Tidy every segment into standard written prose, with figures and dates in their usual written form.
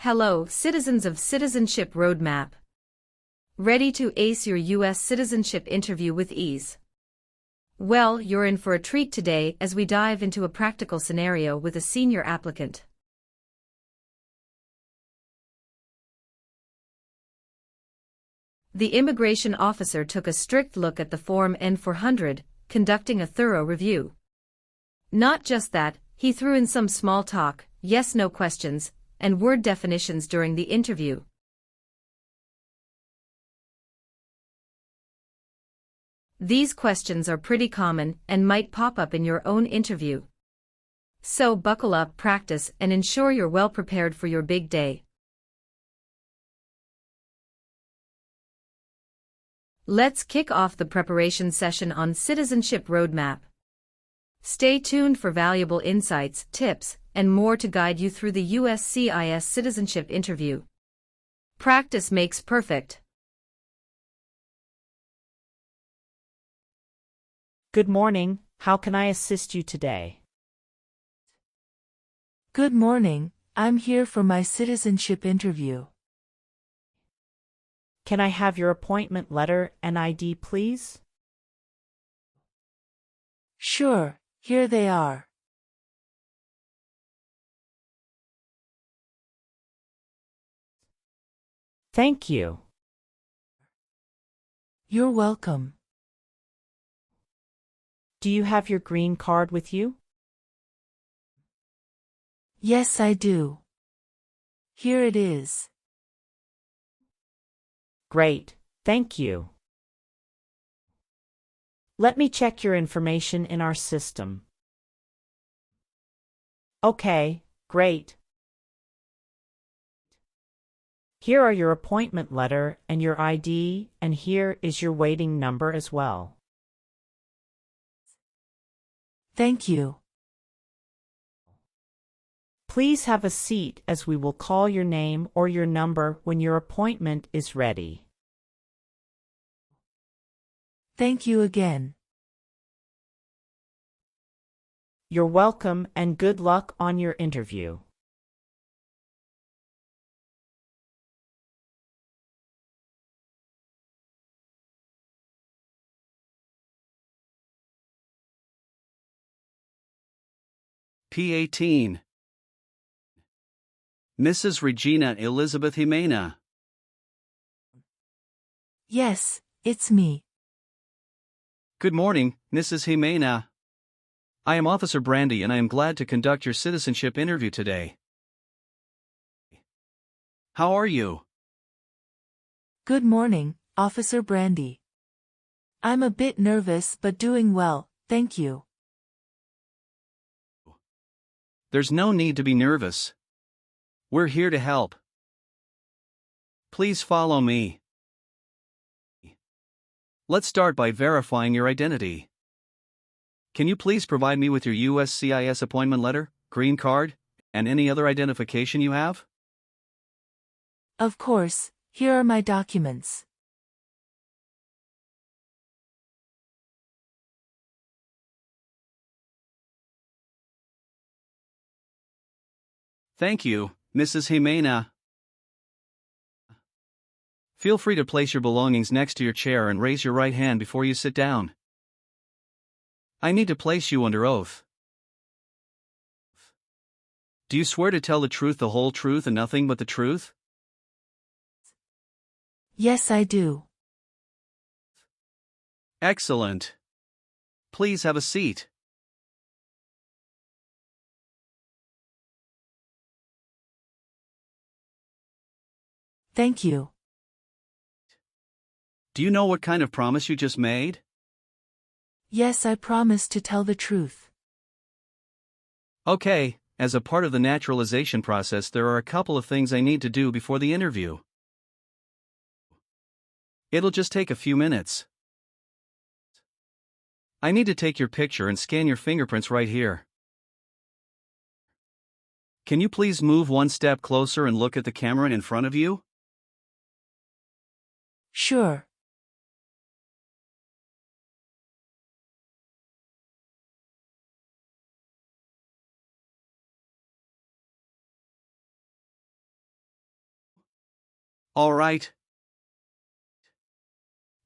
Hello, citizens of Citizenship Roadmap. Ready to ace your US citizenship interview with ease? Well, you're in for a treat today as we dive into a practical scenario with a senior applicant. The immigration officer took a strict look at the form N400, conducting a thorough review. Not just that, he threw in some small talk, yes-no questions, and word definitions during the interview. These questions are pretty common and might pop up in your own interview. So buckle up, practice, and ensure you're well prepared for your big day. Let's kick off the preparation session on Citizenship Roadmap. Stay tuned for valuable insights, tips, and more to guide you through the USCIS citizenship interview. Practice makes perfect. Good morning, how can I assist you today? Good morning, I'm here for my citizenship interview. Can I have your appointment letter and ID, please? Sure, here they are. Thank you. You're welcome. Do you have your green card with you? Yes, I do. Here it is. Great, thank you. Let me check your information in our system. Okay, great. Here are your appointment letter and your ID, and here is your waiting number as well. Thank you. Please have a seat as we will call your name or your number when your appointment is ready. Thank you again. You're welcome and good luck on your interview. P18. Mrs. Regina Elizabeth Jimena. Yes, it's me. Good morning, Mrs. Jimena. I am Officer Brandy and I am glad to conduct your citizenship interview today. How are you? Good morning, Officer Brandy. I'm a bit nervous but doing well, thank you. There's no need to be nervous. We're here to help. Please follow me. Let's start by verifying your identity. Can you please provide me with your USCIS appointment letter, green card, and any other identification you have? Of course, here are my documents. Thank you, Mrs. Jimena. Feel free to place your belongings next to your chair and raise your right hand before you sit down. I need to place you under oath. Do you swear to tell the truth, the whole truth, and nothing but the truth? Yes, I do. Excellent. Please have a seat. Thank you. Do you know what kind of promise you just made? Yes, I promise to tell the truth. Okay, as a part of the naturalization process, there are a couple of things I need to do before the interview. It'll just take a few minutes. I need to take your picture and scan your fingerprints right here. Can you please move one step closer and look at the camera in front of you? Sure. All right.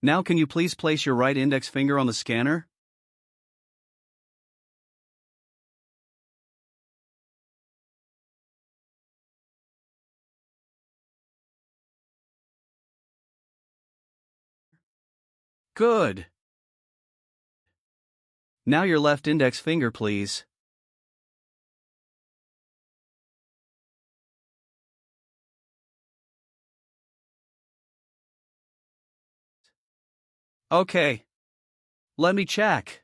Now can you please place your right index finger on the scanner? Good. Now your left index finger, please. Okay. Let me check.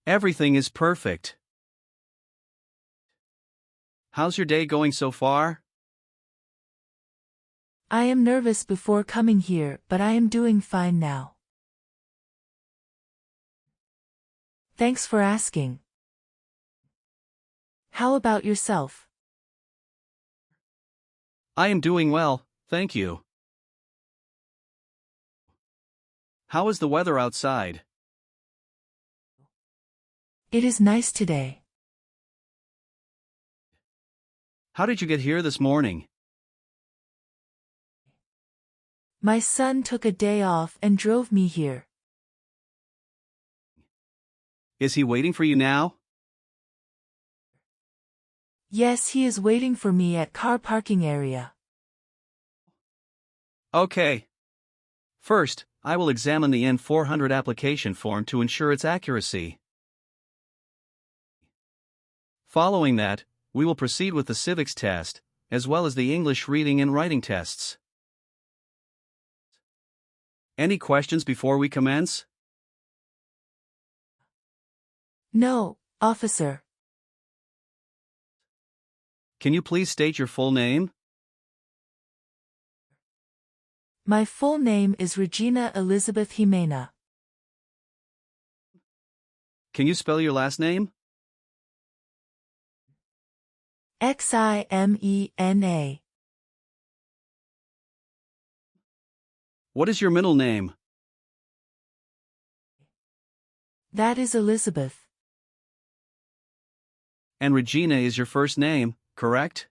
Everything is perfect. How's your day going so far? I am nervous before coming here, but I am doing fine now. Thanks for asking. How about yourself? I am doing well, thank you. How is the weather outside? It is nice today. How did you get here this morning? My son took a day off and drove me here. Is he waiting for you now? Yes, he is waiting for me at car parking area. Okay. First, I will examine the N400 application form to ensure its accuracy. Following that, we will proceed with the civics test, as well as the English reading and writing tests. Any questions before we commence? No, officer. Can you please state your full name? My full name is Regina Elizabeth Jimena. Can you spell your last name? Ximena. What is your middle name? That is Elizabeth. And Regina is your first name, correct?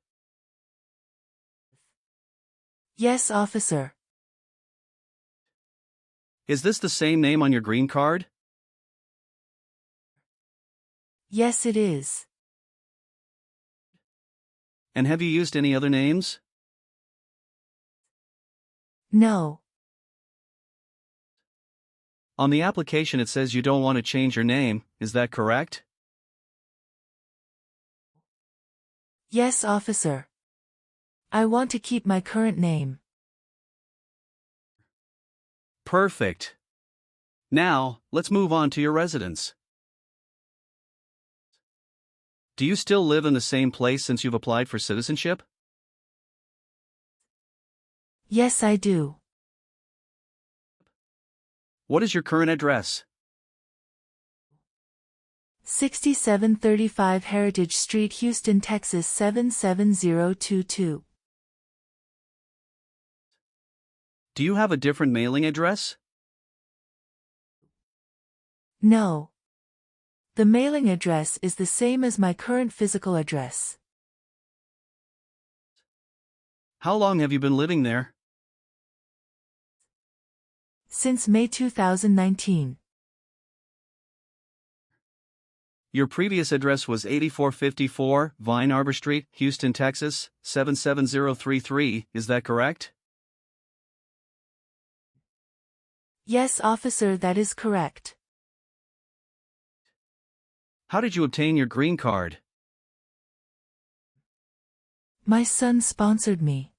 Yes, officer. Is this the same name on your green card? Yes, it is. And have you used any other names? No. On the application it says you don't want to change your name, is that correct? Yes, officer. I want to keep my current name. Perfect. Now, let's move on to your residence. Do you still live in the same place since you've applied for citizenship? Yes, I do. What is your current address? 6735 Heritage Street, Houston, Texas 77022. Do you have a different mailing address? No. The mailing address is the same as my current physical address. How long have you been living there? Since May 2019. Your previous address was 8454 Vine Arbor Street, Houston, Texas 77033, is that correct? Yes, officer, that is correct. How did you obtain your green card? My son sponsored me.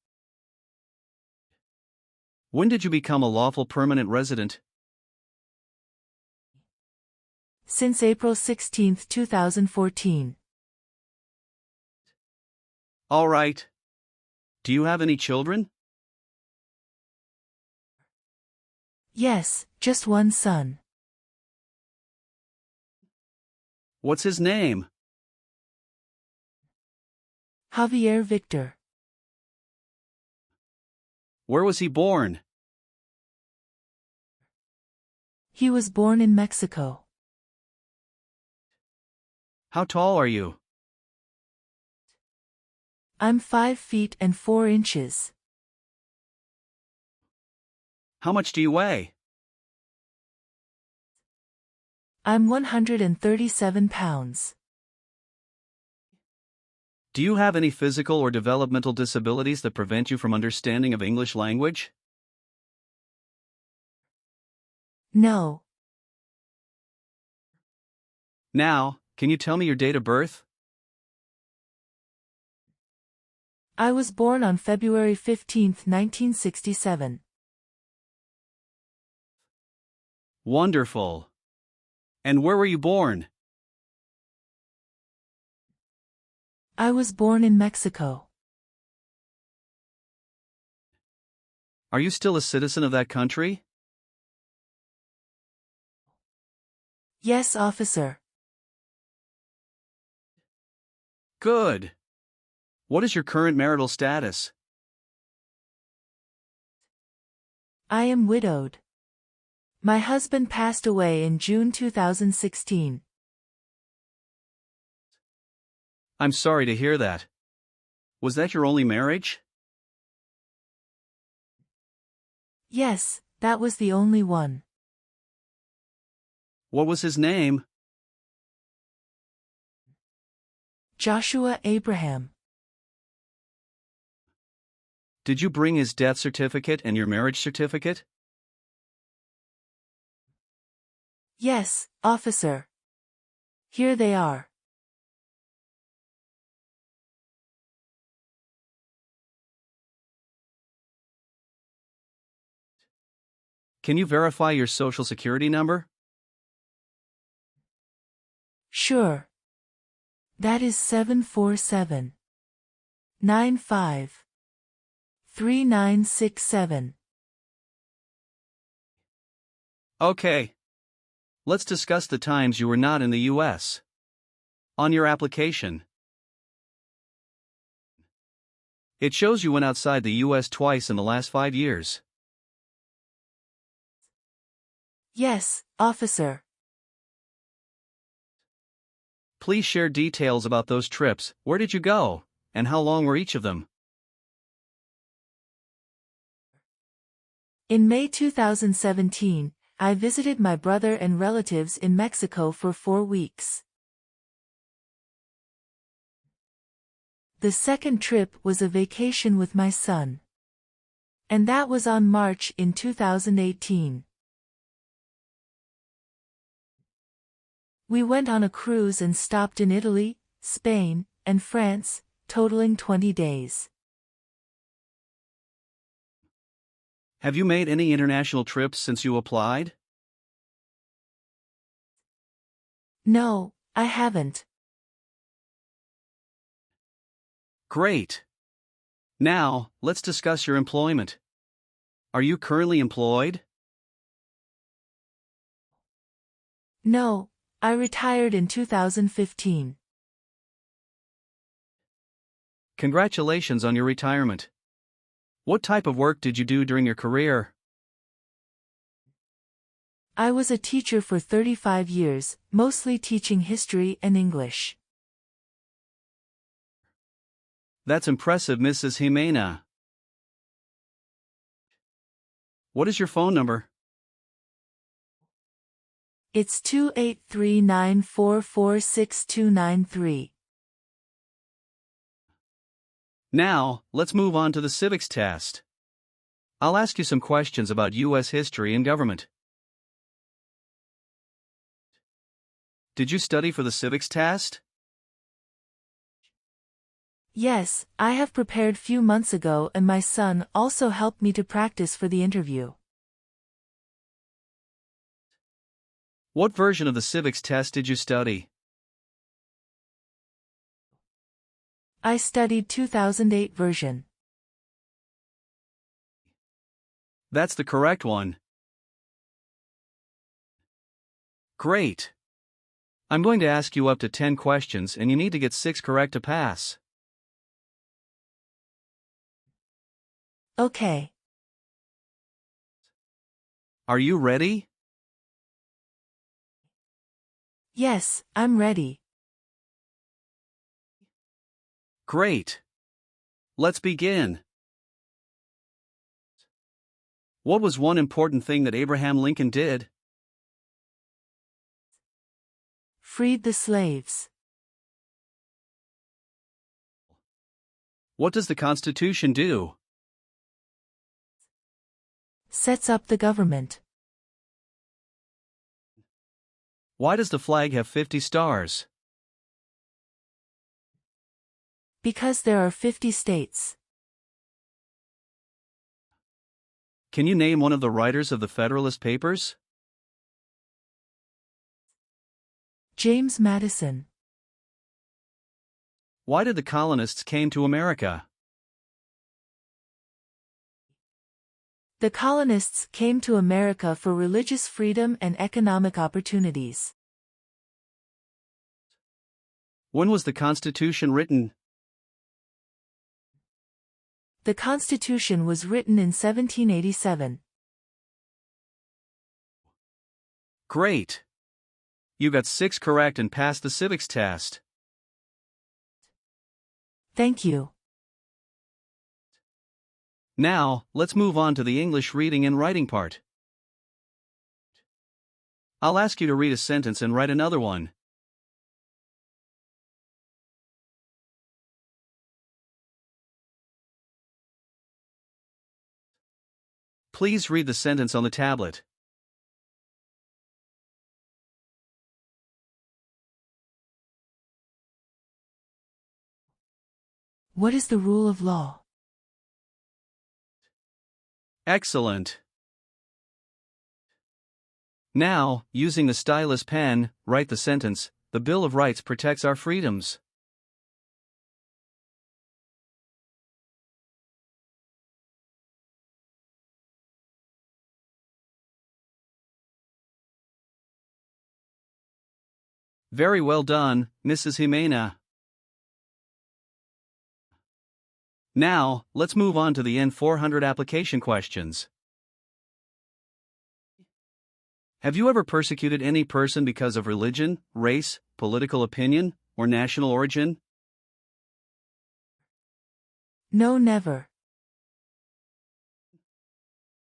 When did you become a lawful permanent resident? Since April 16, 2014. All right. Do you have any children? Yes, just one son. What's his name? Javier Victor. Where was he born? He was born in Mexico. How tall are you? I'm 5 feet and 4 inches. How much do you weigh? I'm 137 pounds. Do you have any physical or developmental disabilities that prevent you from understanding of English language? No. Now, can you tell me your date of birth? I was born on February 15, 1967. Wonderful. And where were you born? I was born in Mexico. Are you still a citizen of that country? Yes, officer. Good. What is your current marital status? I am widowed. My husband passed away in June 2016. I'm sorry to hear that. Was that your only marriage? Yes, that was the only one. What was his name? Joshua Abraham. Did you bring his death certificate and your marriage certificate? Yes, officer. Here they are. Can you verify your social security number? Sure. That is 747 95 3967. Okay. Let's discuss the times you were not in the U.S. On your application, it shows you went outside the U.S. twice in the last 5 years. Yes, officer. Please share details about those trips. Where did you go, and how long were each of them? In May 2017, I visited my brother and relatives in Mexico for 4 weeks. The second trip was a vacation with my son. And that was on March in 2018. We went on a cruise and stopped in Italy, Spain, and France, totaling 20 days. Have you made any international trips since you applied? No, I haven't. Great. Now, let's discuss your employment. Are you currently employed? No, I retired in 2015. Congratulations on your retirement. What type of work did you do during your career? I was a teacher for 35 years, mostly teaching history and English. That's impressive, Mrs. Jimena. What is your phone number? It's 283-944-6293. Now, let's move on to the civics test. I'll ask you some questions about U.S. history and government. Did you study for the civics test? Yes, I have prepared few months ago and my son also helped me to practice for the interview. What version of the civics test did you study? I studied 2008 version. That's the correct one. Great. I'm going to ask you up to 10 questions and you need to get 6 correct to pass. Okay. Are you ready? Yes, I'm ready. Great. Let's begin. What was one important thing that Abraham Lincoln did? Freed the slaves. What does the Constitution do? Sets up the government. Why does the flag have 50 stars? Because there are 50 states. Can you name one of the writers of the Federalist Papers? James Madison. Why did the colonists came to America? The colonists came to America for religious freedom and economic opportunities. When was the Constitution written? The Constitution was written in 1787. Great! You got 6 correct and passed the civics test. Thank you. Now, let's move on to the English reading and writing part. I'll ask you to read a sentence and write another one. Please read the sentence on the tablet. What is the rule of law? Excellent. Now, using the stylus pen, write the sentence, "The Bill of Rights protects our freedoms." Very well done, Mrs. Jimena. Now, let's move on to the N400 application questions. Have you ever persecuted any person because of religion, race, political opinion, or national origin? No, never.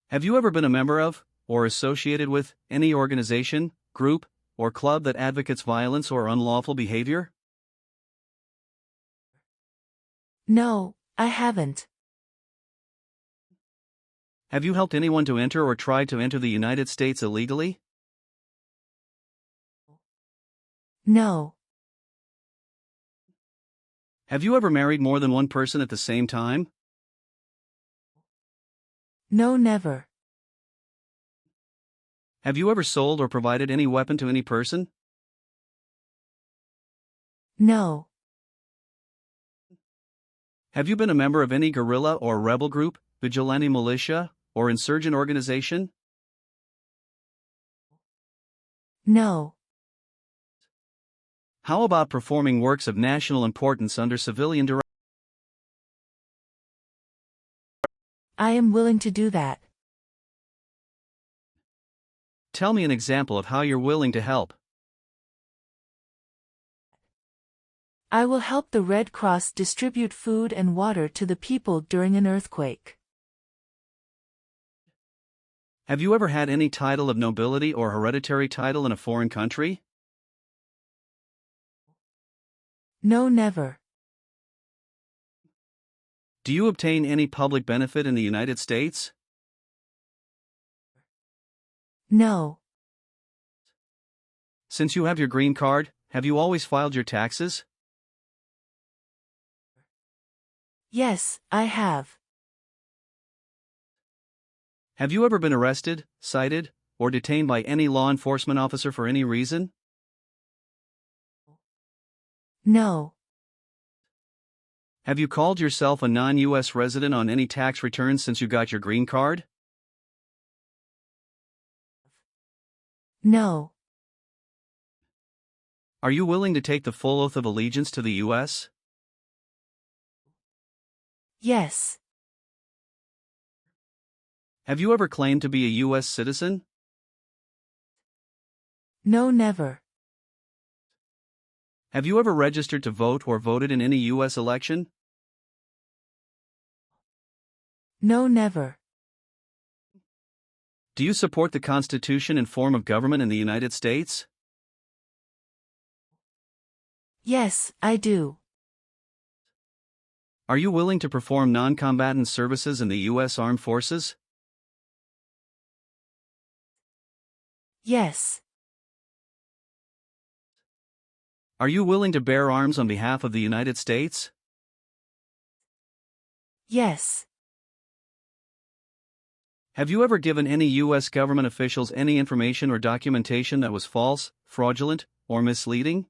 Have you ever been a member of, or associated with, any organization, group, or club that advocates violence or unlawful behavior? No, I haven't. Have you helped anyone to enter or tried to enter the United States illegally? No. Have you ever married more than one person at the same time? No, never. Have you ever sold or provided any weapon to any person? No. Have you been a member of any guerrilla or rebel group, vigilante militia, or insurgent organization? No. How about performing works of national importance under civilian direction? I am willing to do that. Tell me an example of how you're willing to help. I will help the Red Cross distribute food and water to the people during an earthquake. Have you ever had any title of nobility or hereditary title in a foreign country? No, never. Do you obtain any public benefit in the United States? No. Since you have your green card, have you always filed your taxes? Yes, I have. Have you ever been arrested, cited, or detained by any law enforcement officer for any reason? No. Have you called yourself a non-US resident on any tax returns since you got your green card? No. Are you willing to take the full oath of allegiance to the US? Yes. Have you ever claimed to be a US citizen? No, never. Have you ever registered to vote or voted in any US election? No, never. Do you support the Constitution and form of government in the United States? Yes, I do. Are you willing to perform non-combatant services in the U.S. Armed Forces? Yes. Are you willing to bear arms on behalf of the United States? Yes. Have you ever given any U.S. government officials any information or documentation that was false, fraudulent, or misleading?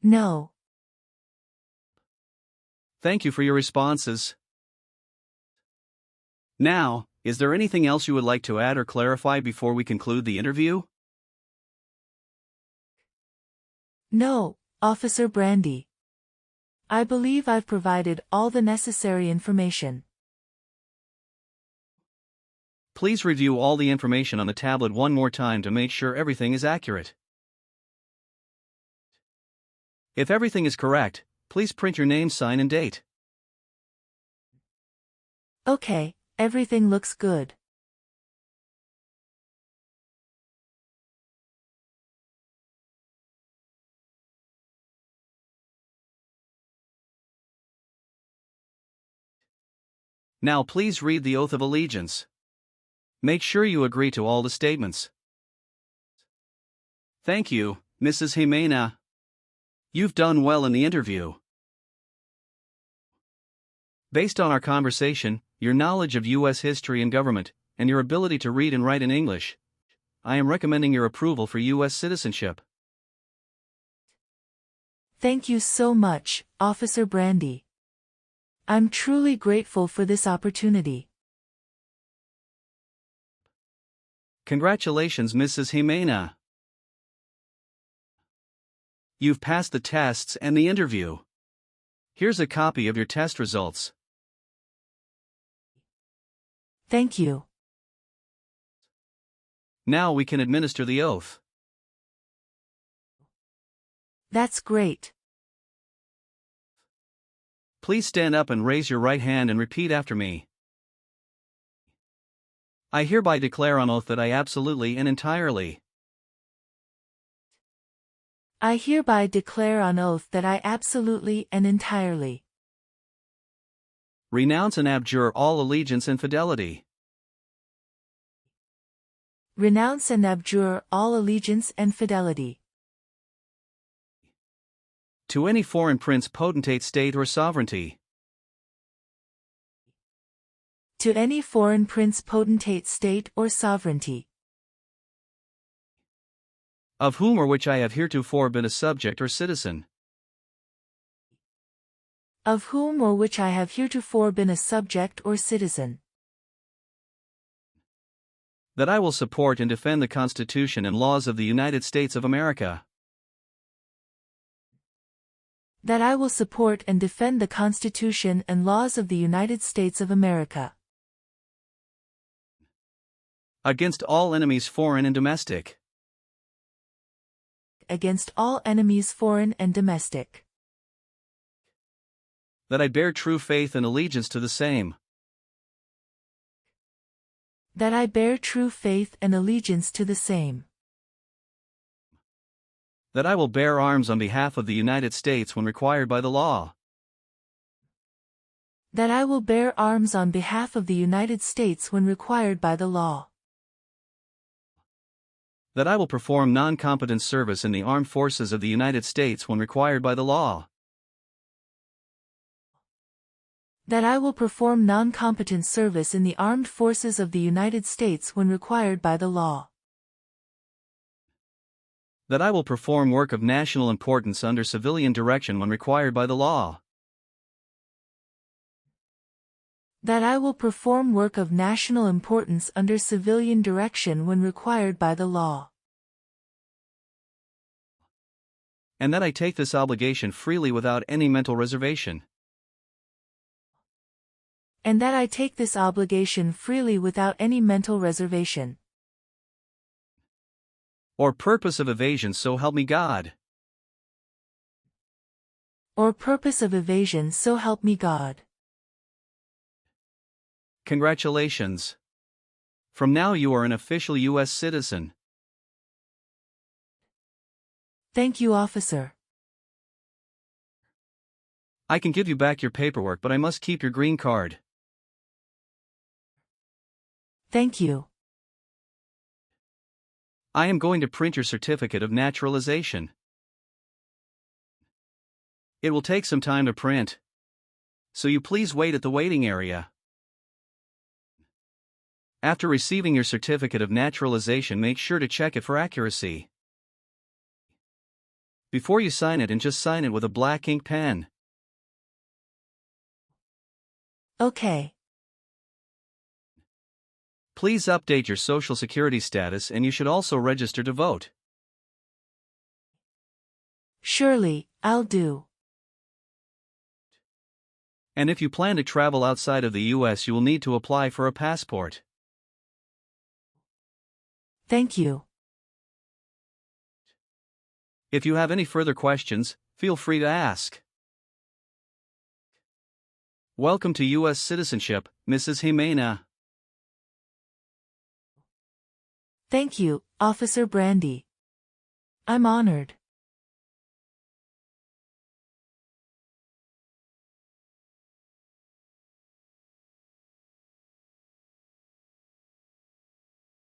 No. Thank you for your responses. Now, is there anything else you would like to add or clarify before we conclude the interview? No, Officer Brandy. I believe I've provided all the necessary information. Please review all the information on the tablet one more time to make sure everything is accurate. If everything is correct, please print your name, sign, and date. Okay, everything looks good. Now please read the Oath of Allegiance. Make sure you agree to all the statements. Thank you, Mrs. Jimena. You've done well in the interview. Based on our conversation, your knowledge of U.S. history and government, and your ability to read and write in English, I am recommending your approval for U.S. citizenship. Thank you so much, Officer Brandy. I'm truly grateful for this opportunity. Congratulations, Mrs. Jimena. You've passed the tests and the interview. Here's a copy of your test results. Thank you. Now we can administer the oath. That's great. Please stand up and raise your right hand and repeat after me. I hereby declare on oath that I absolutely and entirely I hereby declare on oath that I absolutely and entirely renounce and abjure all allegiance and fidelity renounce and abjure all allegiance and fidelity to any foreign prince, potentate, state, or sovereignty, to any foreign prince, potentate, state, or sovereignty, of whom or which I have heretofore been a subject or citizen, of whom or which I have heretofore been a subject or citizen, that I will support and defend the Constitution and laws of the United States of America, that I will support and defend the Constitution and laws of the United States of America, against all enemies, foreign and domestic, against all enemies, foreign and domestic, that I bear true faith and allegiance to the same, that I bear true faith and allegiance to the same, that I will bear arms on behalf of the United States when required by the law, that I will bear arms on behalf of the United States when required by the law, that I will perform non-combatant service in the armed forces of the United States when required by the law, that I will perform non-combatant service in the armed forces of the United States when required by the law, that I will perform work of national importance under civilian direction when required by the law, that I will perform work of national importance under civilian direction when required by the law, and that I take this obligation freely without any mental reservation, and that I take this obligation freely without any mental reservation, or purpose of evasion, so help me God. or purpose of evasion, so help me God. Congratulations. From now you are an official US citizen. Thank you, officer. I can give you back your paperwork, but I must keep your green card. Thank you. I am going to print your certificate of naturalization. It will take some time to print, so you please wait at the waiting area. After receiving your certificate of naturalization, make sure to check it for accuracy. Before you sign it, and just sign it with a black ink pen. Okay. Please update your social security status, and you should also register to vote. Surely, I'll do. And if you plan to travel outside of the US, you will need to apply for a passport. Thank you. If you have any further questions, feel free to ask. Welcome to US Citizenship, Mrs. Jimena. Thank you, Officer Brandy. I'm honored.